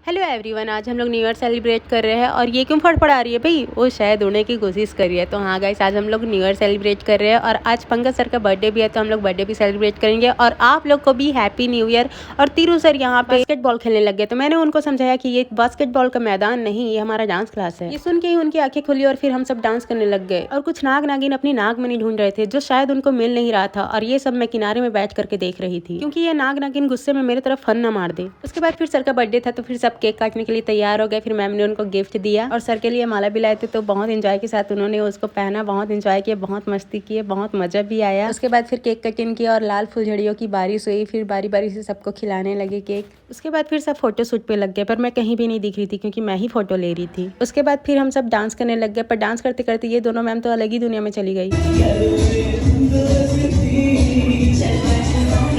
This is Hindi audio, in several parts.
हेलो एवरीवन, आज हम लोग न्यू ईयर सेलिब्रेट कर रहे हैं। और ये क्यों फड़फड़ा रही है भाई? वो शायद उड़ने की कोशिश कर रही है। तो हाँ गाइस, आज हम लोग न्यू ईयर सेलिब्रेट कर रहे हैं और आज पंकज सर का बर्थडे भी है, तो हम लोग बर्थडे भी सेलिब्रेट करेंगे। और आप लोग को भी हैप्पी न्यू ईयर। और तीरू सर यहाँ पे बास्केटबॉल खेलने लग गए, तो मैंने उनको समझाया कि ये बास्केटबॉल का मैदान नहीं, ये हमारा डांस क्लास है। ये सुन के ही उनकी आंखें खुली और फिर हम सब डांस करने लग गए। और कुछ नाग नागिन अपनी नाग मणि ढूंढ रहे थे जो शायद उनको मिल नहीं रहा था, और ये सब मैं किनारे में बैठ करके देख रही थी, क्योंकि ये नाग नागिन गुस्से में मेरे तरफ फन न मार दे। उसके बाद फिर सर का बर्थडे था, तो फिर सब केक काटने के लिए तैयार हो गए। फिर मैम ने उनको गिफ्ट दिया और सर के लिए माला भी लाए थे, तो बहुत एंजॉय के साथ उन्होंने उसको पहना, बहुत एंजॉय किया, बहुत मस्ती किए, बहुत मजा भी आया। उसके बाद फिर केक कटिंग किया और लाल फुलझड़ियों की बारिश हुई। फिर बारी बारी से सबको खिलाने लगे केक। उसके बाद फिर सब फोटो शूट पे लग गए, पर मैं कहीं भी नहीं दिख रही थी क्योंकि मैं ही फोटो ले रही थी। उसके बाद फिर हम सब डांस करने लग गए, पर डांस करते करते ये दोनों मैम तो अलग ही दुनिया में चली गई।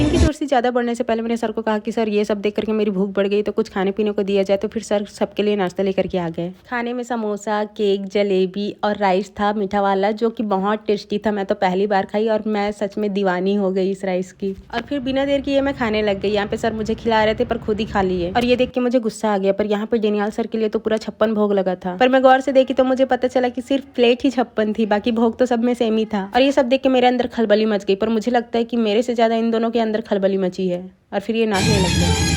इनकी दोस्ती ज़्यादा बढ़ने से पहले मैंने सर को कहा कि सर ये सब देख करके मेरी भूख बढ़ गई, तो कुछ खाने पीने को दिया जाए। तो फिर सर सबके लिए नाश्ता लेकर के आ गए। खाने में समोसा, केक, जलेबी और राइस था मीठा वाला, जो कि बहुत टेस्टी था। मैं तो पहली बार खाई और मैं सच में दीवानी हो गई इस राइस की। और फिर बिना देर किए मैं खाने लग गई। यहाँ पे सर मुझे खिला रहे थे पर खुद ही खा लिए, और ये देख के मुझे गुस्सा आ गया। पर यहाँ पे डेनियाल सर के लिए तो पूरा 56 भोग लगा था, पर मैं गौर से देखी तो मुझे पता चला कि सिर्फ प्लेट ही 56 थी, बाकी भोग तो सब में सेम ही था। और ये सब देख के मेरे अंदर खलबली मच गई, पर मुझे लगता है कि मेरे से ज्यादा इन दोनों के अंदर खलबली मची है। और फिर ये नाचने लग गए,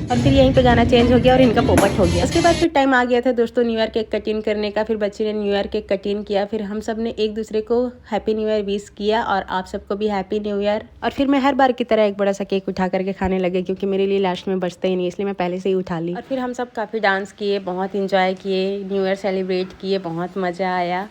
और फिर यहीं पे गाना चेंज हो गया और इनका पोपट हो गया। उसके बाद फिर टाइम आ गया था दोस्तों न्यू ईयर केक कटिंग करने का। फिर बच्चे ने न्यू ईयर केक कटिंग किया, फिर हम सब ने एक दूसरे को हैप्पी न्यू ईयर विश किया, और आप सबको भी हैप्पी न्यू ईयर। और फिर मैं हर बार की तरह एक बड़ा सा केक उठा करके खाने लगे, क्योंकि मेरे लिए लास्ट में बचता ही नहीं, इसलिए मैं पहले से ही उठा ली। और फिर हम सब काफ़ी डांस किए, बहुत इंजॉय किए, न्यू ईयर सेलिब्रेट किए, बहुत मज़ा आया।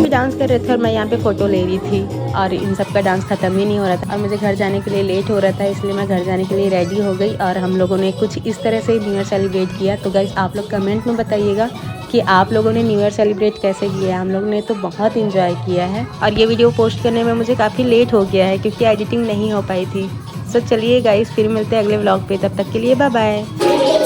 डांस कर रहे थे और मैं यहाँ पे फोटो ले रही थी, और इन सब का डांस खत्म ही नहीं हो रहा था, और मुझे घर जाने के लिए लेट हो रहा था, इसलिए मैं घर जाने के लिए रेडी हो गई। और हम लोगों ने कुछ इस तरह से न्यू ईयर सेलिब्रेट किया। तो गाइस, आप लोग कमेंट में बताइएगा कि आप लोगों ने न्यू ईयर सेलिब्रेट कैसे किया। हम लोगों ने तो बहुत इंजॉय किया है, और ये वीडियो पोस्ट करने में मुझे काफ़ी लेट हो गया है क्योंकि एडिटिंग नहीं हो पाई थी। सो चलिए गाइस, फिर मिलते हैं अगले व्लॉग पे, तब तक के लिए बाय बाय।